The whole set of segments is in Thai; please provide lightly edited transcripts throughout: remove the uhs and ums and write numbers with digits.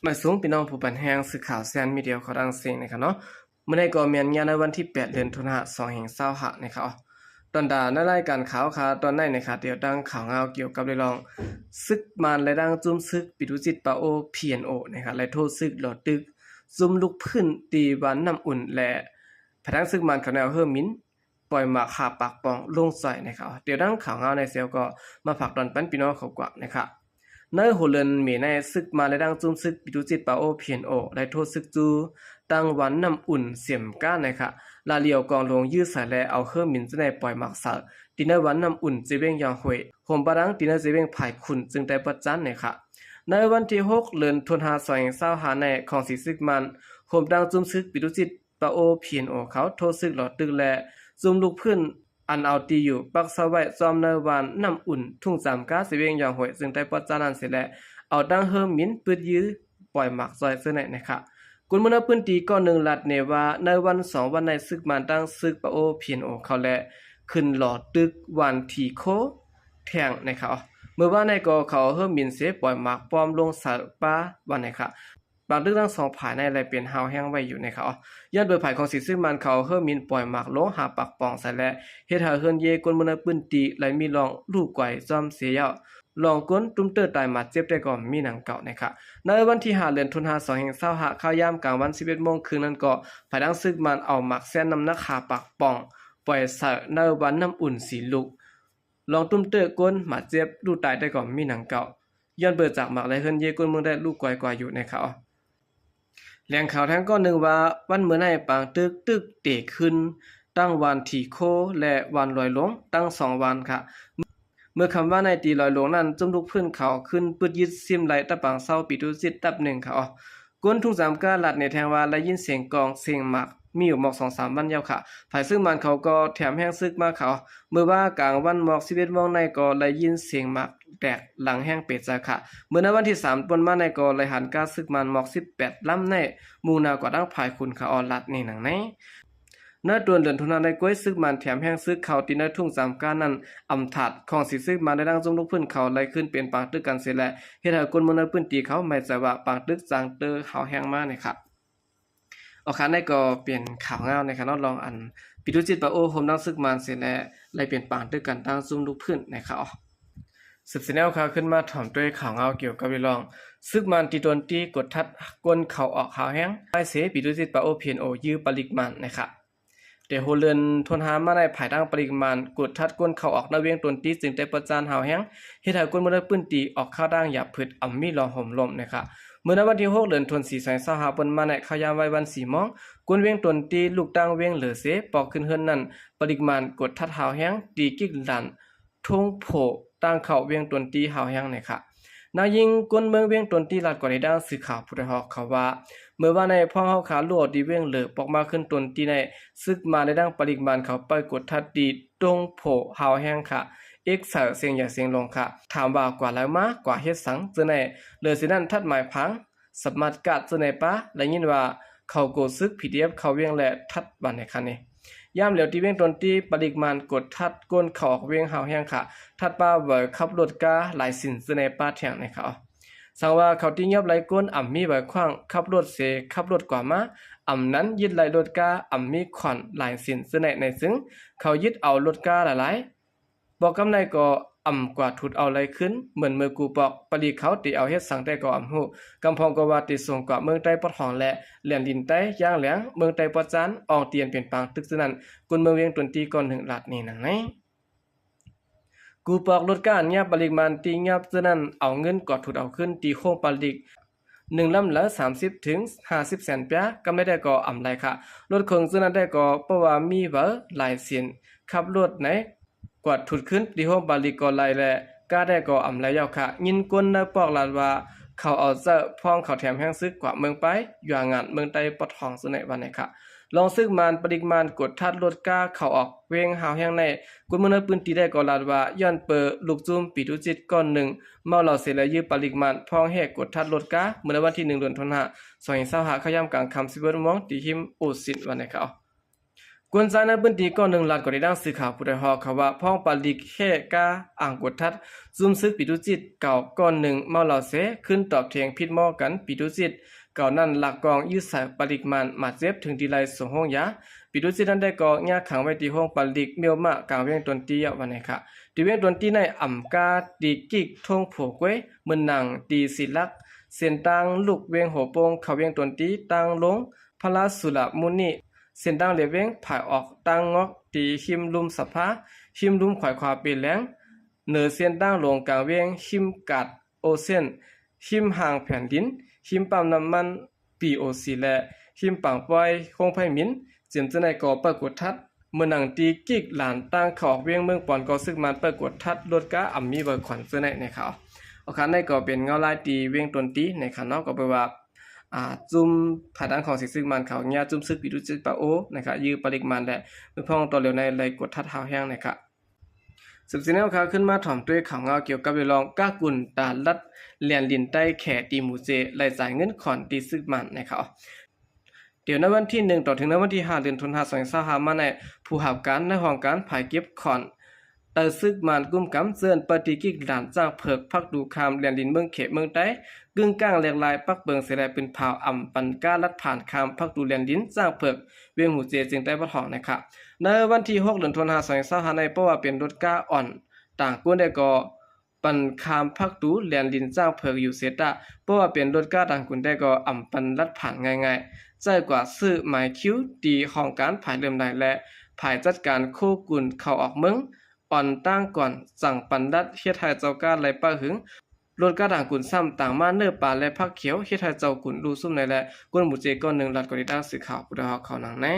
มาสูงพี่น้องผู้ปันแห้งสื่อข่าวแซนมีเดียเขาดังเสียงนะครับเนาะเมื่อในก็เมียนงานในวันที่8เดือนตุลาคม2565นะครับตอนดาในรายการข่าวค่ะตอนในนะครับเดี๋ยวดังข่าวเงาเกี่ยวกับเรื่องซึกมันและดังจุ่มซึกปิตุจิตปาโอ PNO นะครับและโทษซึกหลอดตึกซุ่มลุกพื้นตีวันน้ำอุ่นและพนังซึกมันเขาแนวเฮอร์มินปล่อยหมากขาปากปองลงใส่นะครับเดี๋ยวดังข่าวเงาในเซลก็มาฝากตอนปันพี่น้องเขากว่านะครับในหัวเรือนมีในซึกมาและดังจุ่มซึกปิตุจิตปาโอ PNO และโทษซึกจูตั้งวันน้ำอุ่นเสียมก้านนะคะลาเลียวกองลงยื้อสายแลเอาเฮอร์มินจะในปล่อยหมากสักดินวันน้ำอุ่นเจเวงยางหวยโฮมบารังดินเจเวงภายขุนจึงได้ประจันนะคะในวันที่6เดือนตุลาคม2565ในของสีซึกมันโฮมดังจุ่มซึกปิตุจิตปาโอ PNO เขาโทษซึกหลอดตึกและจุ่มลูกพื้นอันเอาตีอยู่ปักสวัยจอมในวันน้ำอุ่นทุ่งสามก้าเสเวงยางหวยจึงได้ประจันนั้นเสร็จแล้วเอาดังเฮอร์มินปืดยื้อปล่อยหมากซอยเสนนะคะกุลมนาพื้นที่ก็1ลัดเนว่าในวัน2วันในซึกมันตั้งซึกปาโอ PNO เขาและขึ้นหลอดตึกวันทีโคแทงนะคะเมื่อว่าในก็เขาเฮอร์มินเสปล่อยหมากปลอมลงสาป้าวันนะคะบางเรื่องทั้งสองฝ่ายในอะไรเป็นหาวแห้งไว้อยู่นะคะย้อนเบอร์ฝ่ายของสีซึกมันเขาเฮอร์มินปล่อยหมากลงหาปากปองใส่และเฮ็ดให้เฮือนเยกุลมนาพื้นที่ไหลมีรองลูกไกวจอมเสียยาวลองก้นตุ้มเตอร์ตายมาเจ็บได้ก่อนมีหนังเก่านะคะในวันที่5เดือนตุลาคม2565ข้าวยามกลางวัน 11 โมงคืนนั้นก็ฝ่ายดังซึกมันเอาหมักแซนน้ำหนักขาปากป่องปล่อยใส่ในวันน้ำอุ่นสีลุกลองตุ้มเตอร์ก้นมาเจ็บดูตายได้ก่อนมีหนังเก่าย้อนเบิดจากหมักและเฮือนเยก้นเมืองได้ลูกไกวอยู่นะคะแหล่งข่าวทั้งก็หนึ่งว่าวันเมื่อในปางตึกเตะขึ้นตั้งวันที่โคและวันลอยลงตั้ง2วันค่ะเมื่อคำว่าในตีลอยลงนั้นจมลุกพื้นเขาขึ้นปึดยึดซิมไหลตะปังเศร้าปิตุจิตตับ1ค่ะก้นทุ่งสามก้าหลัดในแทงว่าได้ยินเสียงกองเสียงหมักมีอยู่หมอก 2-3 วันยาวค่ะฝ่ายซึ่งมันเขาก็แถมแห้งซึกมาเขาเมื่อว่ากลางวันหมอก11โมงในก็ได้ยินเสียงหมักแตกหลังแห้งเป็ดจ้าค่ะเมื่อในวันที่3ปนมาในก็เลยหันก้าซึกมันหมอก18ลำในมูนากว่าดังภายคุณค่ะออลัดนี่หนังในเนื้อตัวเดินทุนในก้วยซึกมันแถมแห้งซึกเขาตีในทุ่งสามก้านั้นอำถัดของสีซึกมันได้ดังจงลุกพื้นเขาไหลขึ้นเป็นปางตึกกันเสียและเฮ็ดให้คนมนุษย์พื้นที่เขาไม่ใจว่าปางตึกจางเตอเขาแห้งมากนะครับออกคันได้ก็เปลี่ยนข่าวเงาในคณะลองอันปิตุจิตปะโอโฮมดังซึกมันเสียและไหลเปลี่ยนปางตึกกันตั้งซุ่มลุกพื้นนะครับสืบเสนอข่าวขึ้นมาถ่อมด้วยข่าวเงาเกี่ยวกับวิลองซึกมันตีตนตีกดทัดก้นเขาออกข่าวแห้งไอเสปิตุจิตปะโอ PNO ยื้อปริกมันนะครับแต่โฮเรือนทนหามาในภายดังปริมาณกดทัดก้นเข้าออกนาเวียงตนตีจึงได้ประจานหาวแห้งเฮ็ดให้ก้นมื้อปื้นตีออกข้าวด่างหยาบพืชอ่ำมีรอห่มลมนะคะเมื่อวันที่6เดือนธันวาคม2525เปิ้นมาในข้าวยามไว้วัน4โมงก้นเวียงตนตีลูกตั้งเวียงเหลือเสปอกขึ้นเฮือนนั้นปริมาณกดทัดหาวแห้งตีกิกลันทงโผตั้งเข้าเวียงตนตีหาวแห้งนะคะนายยิงก้นเมืองเวียงตนตีลาดกว่าในด้านสื่อข่าวผู้ใดฮอกเขาว่าเมื่อว่าในพ่อเฮาขาลวดดีเวียงเหลือปอกมาขึ้นตนตีในซึกมาในดังปริมาณเขาไปกดทัดดีตรงโผหาวแห้งค่ะเอกเสือเสียงอย่าเสียงลงค่ะถามว่ากว่าแล้วมากว่าเฮ็ดสังจะในเหลือสินั้นทัดหมายพังสมัดกัดจะในปะและยินว่าเขาโกซึก PDF เขาเวียงและทัดบันในคันนี้ย่ามเหลียวที่เวียงตนตีปริมาณกดทัดก้นเขาออกเวียงหาวแห้งค่ะทัดป้าเวอขับรถกาหลายสินจะในป้าแทงในเขาสังว่าเขาที่เงียบไหลก้นอ่ำมีใบขว้างขับรถเสขับรถกว่ามาอ่ำนั้นยึดไหลรถกาอ่ำมีขวัญหลายสินเสน่ในซึ่งเขายึดเอารถกาหลายบอกกำในก็อ่ำกว่าทุดเอาไหลขึ้นเหมือนเมื่อกูบอกปลีเขาตีเอาเฮ็ดสังแต่ก็อ่ำหูกำพองก็ว่าติส่งกว่าเมืองใต้ปอดหองและเหลียนดินใต้ย่างเหลียงเมืองใต้ปอดจานอองเตียนเป็นปางตึกฉะนั้นกุนเมืองเวียงตนตีก่อน1ลัดนี่หนังไหนกูปอกรถก้านเงียบปริมาณตีเงียบฉะนั้นเอาเงินกอดถุดเอาขึ้นตีโค้งปลิก1ลำละ30ถึง50แสนเปียก็ไม่ได้ก่ออำไรค่ะรถคงฉะนั้นได้ก่อเพราะว่ามีเบอร์หลายเสียนขับรถไหนกอดถุดขึ้นตีโค้งปลิกก็ไหลและก็ได้ก่ออำไรยาวค่ะยินก้นได้ปอกลาดว่าเขาเอาเจอพ้องเขาแถมแห้งซึกกว่าเมืองไปอยู่งานเมืองใต้ปอดทองฉะนั้นวันไหนค่ะลองซึกมันปริมาณกดทัดรถก้าเข้าออกเวงหาวแห้งในกุนเมืองปืนตีได้ก่อลาดว่าย้อนเปอลูกจุ่มปิตุจิตก้อน1เมาเหล่าเสลยื้อปริมาณพองแหกกดทัดรถก้าเมื่อวันที่1เดือนธันวาคม2525ข้าวยามกลางค่ำ11 โมงตีหิมอุดสินวันไหนเขา กวนใจในพื้นที่ก้อนหนึ่งหลัดก็ได้ดังสื่อข่าวผู้ใดฮอเขาว่าพ้องปาลิกแค่กาอ่างกดทัดซุ่มซึกปิตุจิตเก่าก้อนหนึ่งเมาเหล่าเสขึ้นตอบเทียงพิดหม้อกันปิตุจิตเก่านั้นหลักกองยืดสายปาลิกมันมาเจ็บถึงดีไลส่งห้องยาปิตุจิตนั้นได้ก่อยาขังไว้ที่ห้องปาลิกเมียวมากลางเวียงตนตีวันไหนค่ะที่เวียงตนตีในอ่ำกาตีกิกทงโผกวยมือหนังตีศิลักเส้นตังลูกเวียงหัวโปงเขาเวียงตนตีตังลงพระสุรมุนีเส้นดังเลเวงผ่ายออกตังงอกตีหิมลุมสภาหิมลุมข่อยควาเปแหลงเหนือเส้นดังลงกลางเวียงหิมกัดโอเซนหิมห่างแผ่นดินหิมปั๊มน้ำมันปีโอซีและหิมปังปอยคงไพมินเจียมจะในก่อปรากฏทัดเมื่อหนังตีกิกหลานตั้งเขาออกเวียงเมืองปอนก่อซึกมันปรากฏทัดลดก้าอ่ำมีเบอร์ขวัญเสื้อในเขาเอาคันได้ก็เป็นเงาลายตีเวียงตนตีในคันนอกก็แปลว่าจุ่มผ่าด้านของสิ่งซึ่งมันเขาเนี่ยจุ่มซึกปิดุจิตปะโอนะครับยือปริมาณแหละมือพองต่อเหลียวในเลยกดทัดเท้าแห้งนะครับสืบสินเอาขาขึ้นมาถ่อมด้วยข่าวเงาเกี่ยวกับเรื่องก้ากุนตาลัดเลียนลินใต้แขตีหมูเจไล่จ่ายเงินขอนตีซึกมันนะครับเดี๋ยวในวันที่1ต่อถึงในวันที่5เดือนธันวาคม2025มาในผู้หับการในห้องการภายเก็บขอนตซึกมันกุ้มกำเซินปฏิกิริยาจ้างเพิกพักดูคามเลียนลินเมืองเขตเมืองใต้กึ่งกลางเรียกลายปักเบิงเสยแลเป็นเผาอ่ำปันก้าลัดผ่านคามพักดูเลียนลินจ้างเพิกเวียงหูเจจึงได้บ่ทองนะครับในวันที่6เดือนธันวาคม2025ในเพราะว่าเป็นรถก้าอ่อนต่างกวนได้ก็ปันคามพักดูเลียนลินจ้างเพิกอยู่เสตะเพราะว่าเป็นรถก้าต่างกุนได้ก็อ่ำปันลัดผ่านง่ายๆใจกว่าซื้อหมายคิวตีห้องการภายเริ่มได้และภายจัดการโคกุนเข้าออกเมืองอ่อนตั้งก่อนสั่งปันดัดเฮ็ดให้เจ้าก้าไหลป้าหึงรถกระด่างกุนซ้ำต่างมาเนื้อปลาและผักเขียวเฮ็ดให้เจ้ากุนรู้ซุ่มในและกวนหมู่เจก้อนหนึ่งรัดกว่าด้านสื่อข่าวผู้ดาวเขาหนังแน่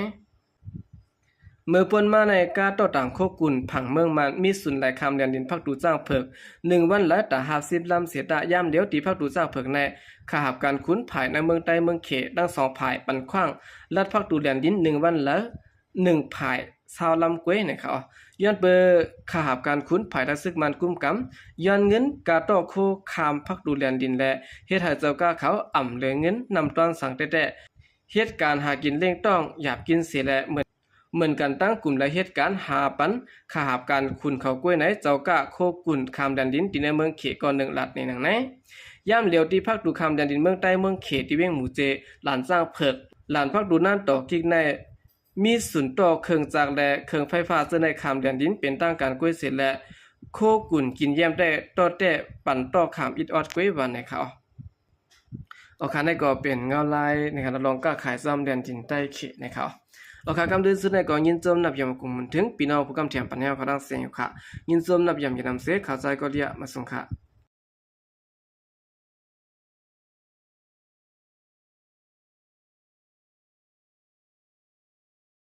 เมื่อปนมาในกาต่อต่างโคกุนผังเมืองมันมีสุนหลายคำเรียนดินพักดูจ้างเพิก1วันละแต่50ลำเสียดายามเดียวตีพักดูจ้างเพิกในขาหับการคุ้นภายในเมืองใต้เมืองเขตดัง2ภายปันขว้างลัดพักดูเรียนดิน1วันละ1ภาย20ลำกวยนะครับย้อนเบอร์ขาหับการคุ้นภายได้ซึกมันกุ้มกำย้อนเงินกาต่อโคคามพักดูเรียนดินและเฮ็ดให้เจ้าก้าเขาอ่ำเลยเงินนำตอนสั่งแต่เหตุการณ์หากินเล่งต้องหยาบกินเสียและเหมือนกันตั้งกลุ่มและเหตุการณ์หาปันขาหับการคุณเขากล้วยไหนเจ้าก้าโคกุนคามแดนดินที่ในเมืองเขตก่อน1ลัดในหนังไหนย่ำเหลียวที่พักดูคามแดนดินเมืองใต้เมืองเขตที่เวียงหมู่เจหลานสร้างเพิกหลานพักดูนั่นต่อกิกในมีศูนย์ต่อเครื่องจักรและเครื่องไฟฟ้าเจอในคามแดนดินเป็นตั้งการกล้วยเสร็จและโคกุนกินแย้มได้ต่อแต่ปั่นต่อขามอิดออดกล้วยวันนะครับเอาคันได้ก็เป็นเงาลายนะครับลองก้าขายซ้ำแดนดินใต้เขตนะครับเอาค่ะกำดื้อสุดในก็ยินจมนับยามกุมมันถึงปีนเอาผู้กำเทียมปัญญาเขาดังเสียงอยู่ค่ะยินจมนับยามยามเสข่าวใจก็เดียมาส่งค่ะ